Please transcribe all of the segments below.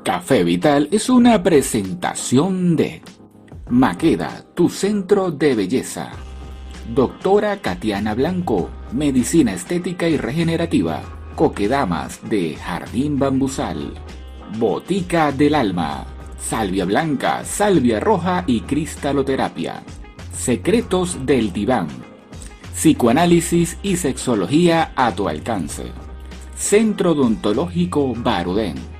Café Vital es una presentación de Maqueda, tu centro de belleza. Doctora Katiana Blanco, medicina estética y regenerativa. Coquedamas de Jardín Bambusal. Botica del Alma. Salvia blanca, salvia roja y cristaloterapia. Secretos del diván. Psicoanálisis y sexología a tu alcance. Centro Odontológico Barudén.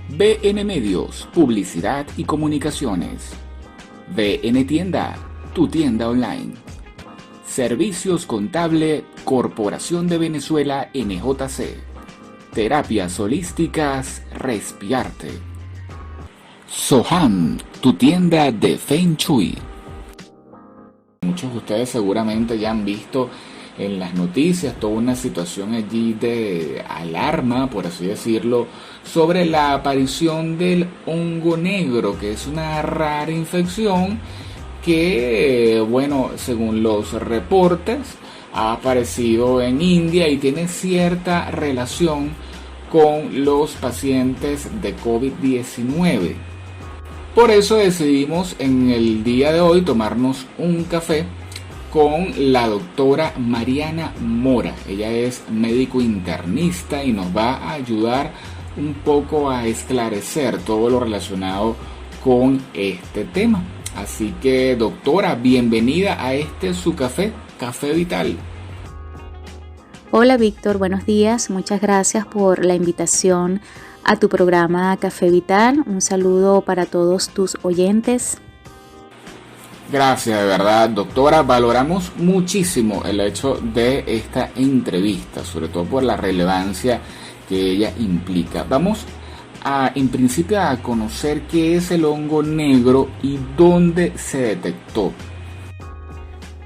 BN Medios, Publicidad y Comunicaciones. BN Tienda, tu tienda online. Servicios Contable, Corporación de Venezuela NJC. Terapias holísticas, Respiarte. Sohan, tu tienda de Feng Shui. Muchos de ustedes seguramente ya han visto en las noticias toda una situación allí de alarma, por así decirlo, sobre la aparición del hongo negro, que es una rara infección que, bueno, según los reportes, ha aparecido en India y tiene cierta relación con los pacientes de COVID-19. Por eso decidimos en el día de hoy tomarnos un café con la doctora Mariana Mora. Ella es médico internista y nos va a ayudar un poco a esclarecer todo lo relacionado con este tema. Así que, doctora, bienvenida a su café, Café Vital. Hola Víctor, buenos días. Muchas gracias por la invitación a tu programa Café Vital. Un saludo para todos tus oyentes. Gracias, de verdad, doctora. Valoramos muchísimo el hecho de esta entrevista, sobre todo por la relevancia que ella implica. Vamos en principio a conocer qué es el hongo negro y dónde se detectó.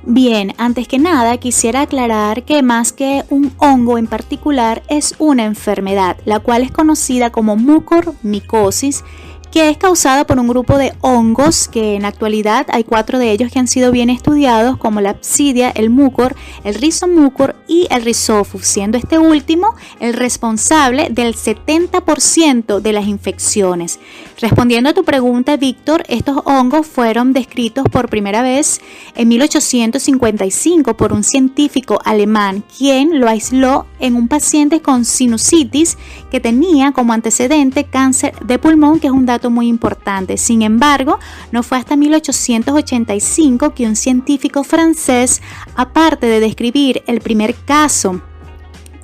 Bien, antes que nada quisiera aclarar que más que un hongo en particular es una enfermedad, la cual es conocida como mucormicosis, que es causada por un grupo de hongos que en la actualidad hay 4 de ellos que han sido bien estudiados, como la Psidia, el mucor, el Rhizomucor y el Rhizophus, siendo este último el responsable del 70% de las infecciones. Respondiendo a tu pregunta, Víctor, estos hongos fueron descritos por primera vez en 1855 por un científico alemán, quien lo aisló en un paciente con sinusitis que tenía como antecedente cáncer de pulmón, que es un dato muy importante. Sin embargo, no fue hasta 1885 que un científico francés, aparte de describir el primer caso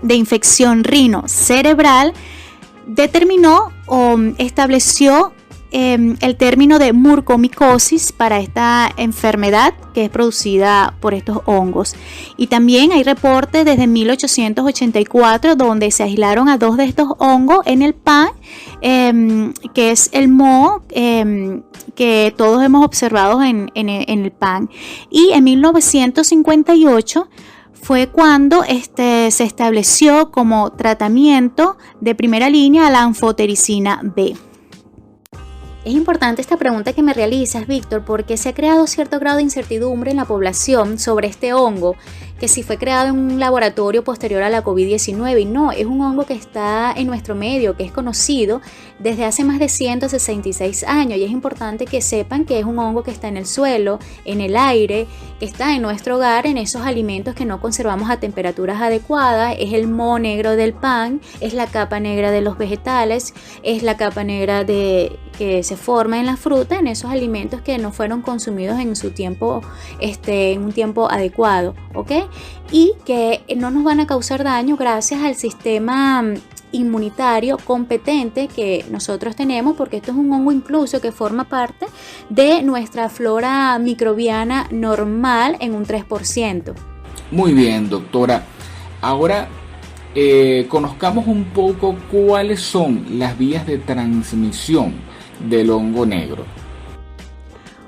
de infección rinocerebral, determinó o estableció el término de mucormicosis para esta enfermedad que es producida por estos hongos. Y también hay reportes desde 1884 donde se aislaron a 2 de estos hongos en el pan, que es el moho, que todos hemos observado en el pan. Y en 1958 fue cuando se estableció como tratamiento de primera línea a la anfotericina B. Es importante esta pregunta que me realizas, Víctor, porque se ha creado cierto grado de incertidumbre en la población sobre este hongo, que si fue creado en un laboratorio posterior a la COVID-19, y no, es un hongo que está en nuestro medio, que es conocido desde hace más de 166 años, y es importante que sepan que es un hongo que está en el suelo, en el aire, que está en nuestro hogar, en esos alimentos que no conservamos a temperaturas adecuadas. Es el moho negro del pan, es la capa negra de los vegetales, es la capa negra que se forma en la fruta, en esos alimentos que no fueron consumidos en su tiempo, en un tiempo adecuado, ¿ok? Y que no nos van a causar daño gracias al sistema inmunitario competente que nosotros tenemos, porque esto es un hongo incluso que forma parte de nuestra flora microbiana normal en un 3%. Muy bien, doctora. Ahora conozcamos un poco cuáles son las vías de transmisión del hongo negro.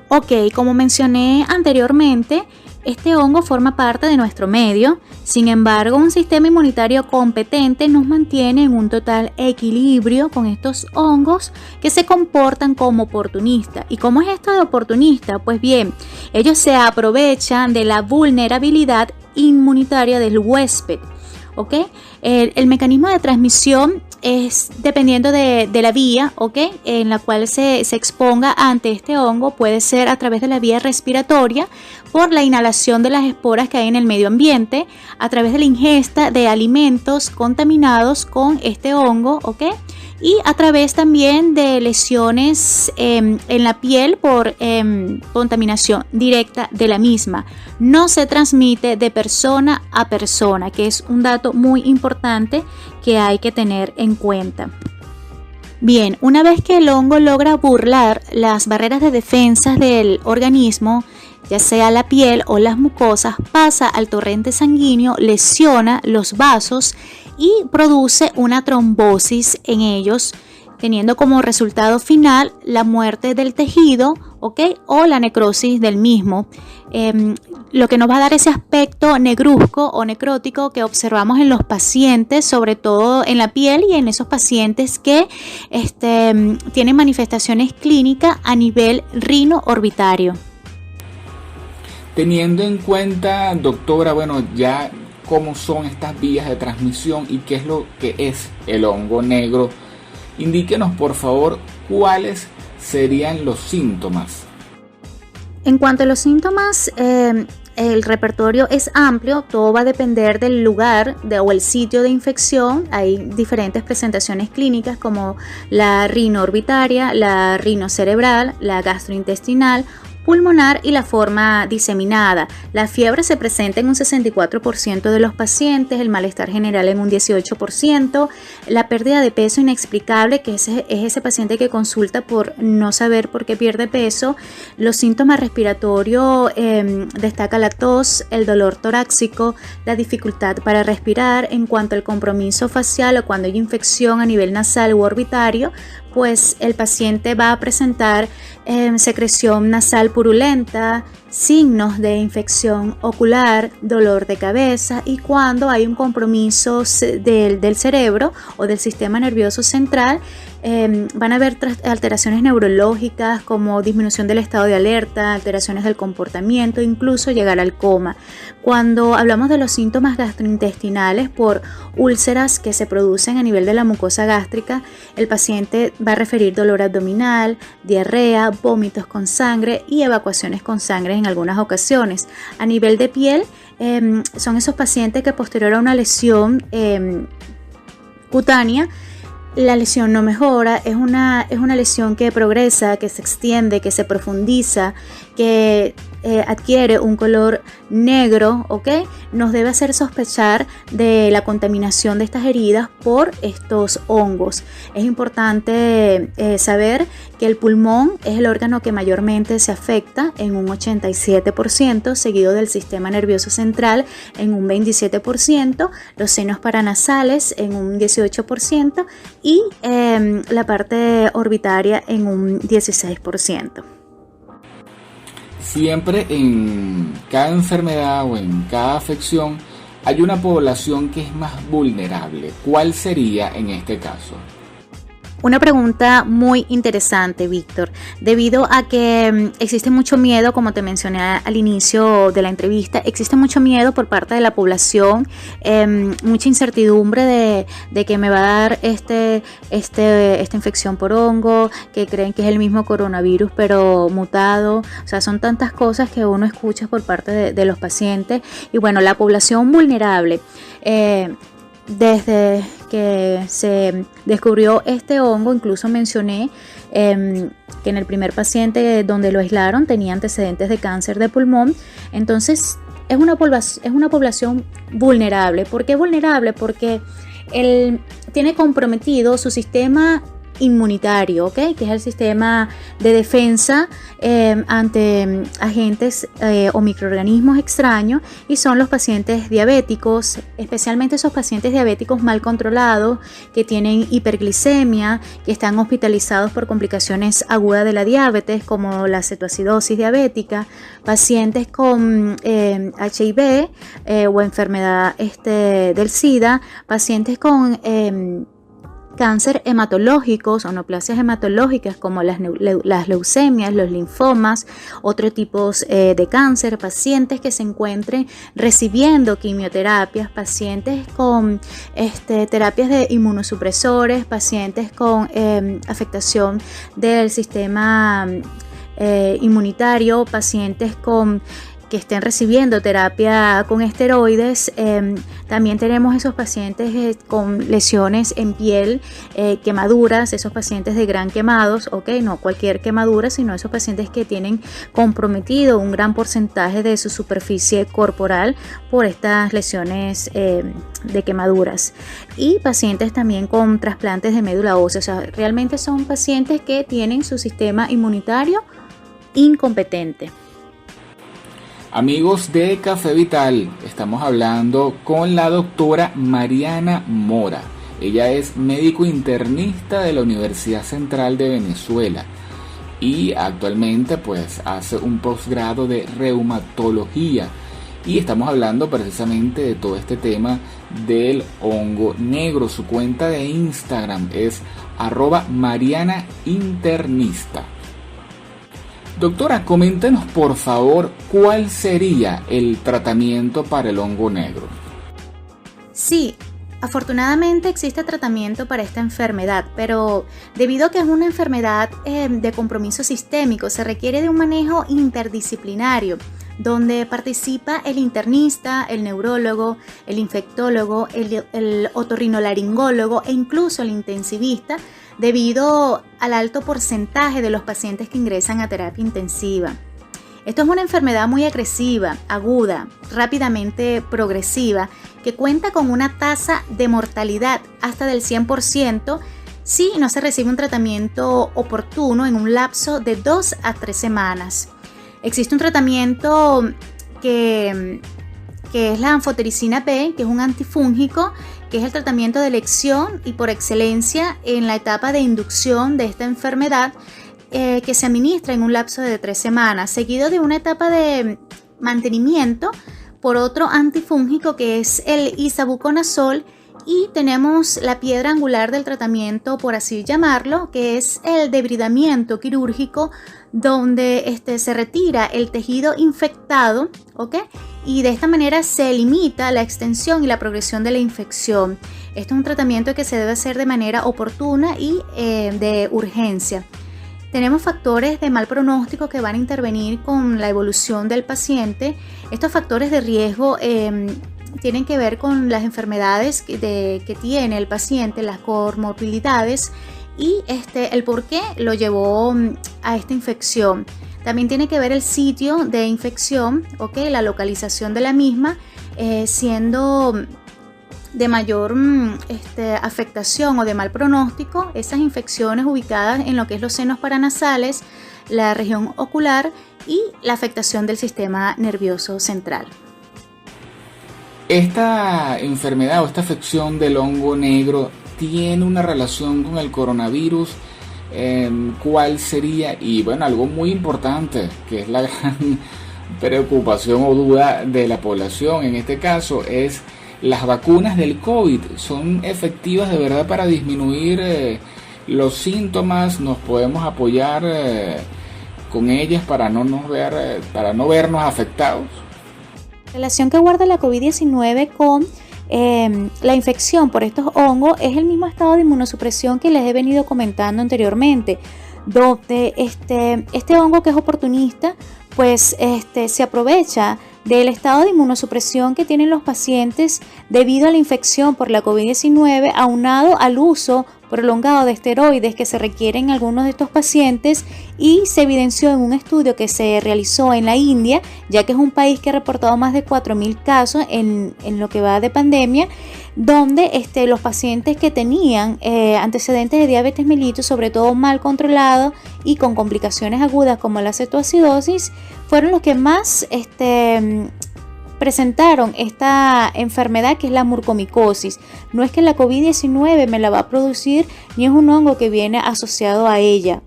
Ok, como mencioné anteriormente, este hongo forma parte de nuestro medio. Sin embargo, un sistema inmunitario competente nos mantiene en un total equilibrio con estos hongos que se comportan como oportunistas. ¿Y cómo es esto de oportunista? Pues bien, ellos se aprovechan de la vulnerabilidad inmunitaria del huésped. ¿ok? El mecanismo de transmisión es dependiendo de la vía, ¿ok? En la cual se exponga ante este hongo. Puede ser a través de la vía respiratoria, por la inhalación de las esporas que hay en el medio ambiente, a través de la ingesta de alimentos contaminados con este hongo, ¿ok? Y a través también de lesiones en la piel por contaminación directa de la misma. No se transmite de persona a persona, que es un dato muy importante que hay que tener en cuenta. Bien, una vez que el hongo logra burlar las barreras de defensa del organismo, ya sea la piel o las mucosas, pasa al torrente sanguíneo, lesiona los vasos y produce una trombosis en ellos, teniendo como resultado final la muerte del tejido, ¿ok? O la necrosis del mismo, lo que nos va a dar ese aspecto negruzco o necrótico que observamos en los pacientes, sobre todo en la piel y en esos pacientes que tienen manifestaciones clínicas a nivel rino-orbitario. Teniendo en cuenta, doctora, bueno, ya cómo son estas vías de transmisión y qué es lo que es el hongo negro, indíquenos por favor cuáles serían los síntomas. En cuanto a los síntomas, el repertorio es amplio, todo va a depender del lugar o el sitio de infección. Hay diferentes presentaciones clínicas como la rino-orbitaria, la rino-cerebral, la gastrointestinal, pulmonar y la forma diseminada. La fiebre se presenta en un 64% de los pacientes, el malestar general en un 18%, la pérdida de peso inexplicable, que es ese paciente que consulta por no saber por qué pierde peso. Los síntomas respiratorios, destaca la tos, el dolor torácico, la dificultad para respirar. En cuanto al compromiso facial o cuando hay infección a nivel nasal u orbitario, pues el paciente va a presentar secreción nasal purulenta, signos de infección ocular, dolor de cabeza, y cuando hay un compromiso del cerebro o del sistema nervioso central, van a haber alteraciones neurológicas como disminución del estado de alerta, alteraciones del comportamiento, incluso llegar al coma. Cuando hablamos de los síntomas gastrointestinales por úlceras que se producen a nivel de la mucosa gástrica, el paciente va a referir dolor abdominal, diarrea, vómitos con sangre y evacuaciones con sangre en algunas ocasiones. A nivel de piel, son esos pacientes que posterior a una lesión cutánea, la lesión no mejora, es una lesión que progresa, que se extiende, que se profundiza, que adquiere un color negro, ¿ok? Nos debe hacer sospechar de la contaminación de estas heridas por estos hongos. Es importante saber que el pulmón es el órgano que mayormente se afecta en un 87%, seguido del sistema nervioso central en un 27%, los senos paranasales en un 18% y la parte orbitaria en un 16%. Siempre en cada enfermedad o en cada afección hay una población que es más vulnerable. ¿Cuál sería en este caso? Una pregunta muy interesante, Víctor, debido a que existe mucho miedo, como te mencioné al inicio de la entrevista, existe mucho miedo por parte de la población, mucha incertidumbre de que me va a dar esta infección por hongo, que creen que es el mismo coronavirus pero mutado. O sea, son tantas cosas que uno escucha por parte de los pacientes. Y bueno, la población vulnerable, desde que se descubrió este hongo, incluso mencioné que en el primer paciente donde lo aislaron tenía antecedentes de cáncer de pulmón. Entonces es una población vulnerable. ¿Por qué vulnerable? Porque él tiene comprometido su sistema inmunitario, ¿okay? Que es el sistema de defensa ante agentes o microorganismos extraños, y son los pacientes diabéticos, especialmente esos pacientes diabéticos mal controlados que tienen hiperglicemia, que están hospitalizados por complicaciones agudas de la diabetes como la cetoacidosis diabética, pacientes con HIV o enfermedad del SIDA, pacientes con cáncer hematológicos o neoplasias hematológicas como las leucemias, los linfomas, otros tipos de cáncer, pacientes que se encuentren recibiendo quimioterapias, pacientes con terapias de inmunosupresores, pacientes con afectación del sistema inmunitario, pacientes que estén recibiendo terapia con esteroides. También tenemos esos pacientes con lesiones en piel, quemaduras, esos pacientes de gran quemados, no cualquier quemadura, sino esos pacientes que tienen comprometido un gran porcentaje de su superficie corporal por estas lesiones de quemaduras. Y pacientes también con trasplantes de médula ósea, o sea, realmente son pacientes que tienen su sistema inmunitario incompetente. Amigos de Café Vital, estamos hablando con la doctora Mariana Mora. Ella es médico internista de la Universidad Central de Venezuela y actualmente pues hace un posgrado de reumatología. Y estamos hablando precisamente de todo este tema del hongo negro. Su cuenta de Instagram es @marianainternista. Doctora, coméntenos por favor cuál sería el tratamiento para el hongo negro. Sí, afortunadamente existe tratamiento para esta enfermedad, pero debido a que es una enfermedad de compromiso sistémico, se requiere de un manejo interdisciplinario, donde participa el internista, el neurólogo, el infectólogo, el otorrinolaringólogo e incluso el intensivista, debido al alto porcentaje de los pacientes que ingresan a terapia intensiva. Esto es una enfermedad muy agresiva, aguda, rápidamente progresiva, que cuenta con una tasa de mortalidad hasta del 100% si no se recibe un tratamiento oportuno en un lapso de 2 a 3 semanas. Existe un tratamiento que es la anfotericina B, que es un antifúngico, que es el tratamiento de elección y por excelencia en la etapa de inducción de esta enfermedad, que se administra en un lapso de 3 semanas, seguido de una etapa de mantenimiento por otro antifúngico que es el isavuconazol, y tenemos la piedra angular del tratamiento, por así llamarlo, que es el debridamiento quirúrgico, donde se retira el tejido infectado, y de esta manera se limita la extensión y la progresión de la infección. Esto es un tratamiento que se debe hacer de manera oportuna y de urgencia. Tenemos factores de mal pronóstico que van a intervenir con la evolución del paciente. Estos factores de riesgo tienen que ver con las enfermedades que tiene el paciente, las comorbilidades y el por qué lo llevó a esta infección. También tiene que ver el sitio de infección, la localización de la misma, siendo de mayor afectación o de mal pronóstico esas infecciones ubicadas en lo que es los senos paranasales, la región ocular y la afectación del sistema nervioso central. Esta enfermedad o esta afección del hongo negro tiene una relación con el coronavirus. ¿Cuál sería? Y bueno, algo muy importante que es la gran preocupación o duda de la población en este caso es: ¿las vacunas del COVID son efectivas de verdad para disminuir los síntomas? ¿Nos podemos apoyar con ellas para no vernos afectados? La relación que guarda la COVID-19 con la infección por estos hongos es el mismo estado de inmunosupresión que les he venido comentando anteriormente, donde este hongo, que es oportunista, pues se aprovecha del estado de inmunosupresión que tienen los pacientes debido a la infección por la COVID-19, aunado al uso prolongado de esteroides que se requieren en algunos de estos pacientes, y se evidenció en un estudio que se realizó en la India, ya que es un país que ha reportado más de 4.000 casos en lo que va de pandemia, donde los pacientes que tenían antecedentes de diabetes mellitus, sobre todo mal controlado y con complicaciones agudas como la cetoacidosis, fueron los que más presentaron esta enfermedad, que es la mucormicosis. No es que la COVID-19 me la va a producir, ni es un hongo que viene asociado a ella,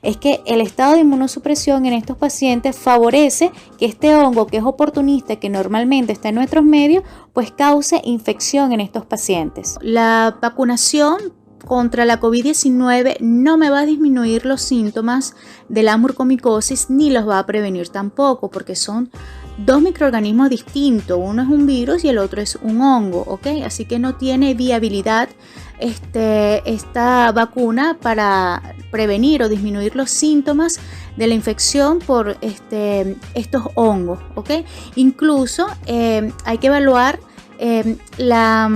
es que el estado de inmunosupresión en estos pacientes favorece que este hongo, que es oportunista, que normalmente está en nuestros medios, pues cause infección en estos pacientes. La vacunación contra la COVID-19 no me va a disminuir los síntomas de la mucormicosis ni los va a prevenir tampoco, porque son dos microorganismos distintos. Uno es un virus y el otro es un hongo, ¿ok? Así que no tiene viabilidad esta vacuna para prevenir o disminuir los síntomas de la infección por estos hongos, ¿ok? Incluso hay que evaluar la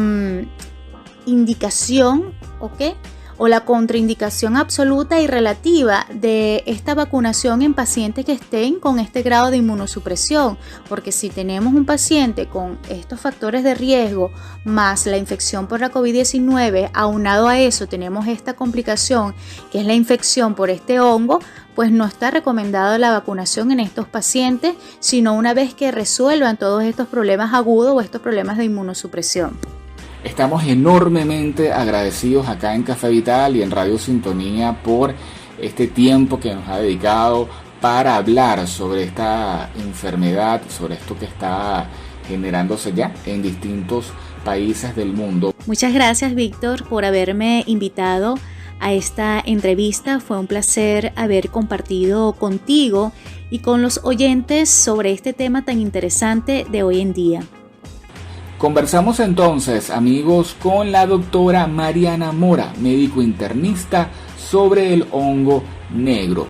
indicación, ¿ok? O la contraindicación absoluta y relativa de esta vacunación en pacientes que estén con este grado de inmunosupresión, porque si tenemos un paciente con estos factores de riesgo más la infección por la COVID-19, aunado a eso tenemos esta complicación que es la infección por este hongo, pues no está recomendada la vacunación en estos pacientes, sino una vez que resuelvan todos estos problemas agudos o estos problemas de inmunosupresión. Estamos enormemente agradecidos acá en Café Vital y en Radio Sintonía por este tiempo que nos ha dedicado para hablar sobre esta enfermedad, sobre esto que está generándose ya en distintos países del mundo. Muchas gracias, Víctor, por haberme invitado a esta entrevista. Fue un placer haber compartido contigo y con los oyentes sobre este tema tan interesante de hoy en día. Conversamos entonces, amigos, con la doctora Mariana Mora, médico internista, sobre el hongo negro.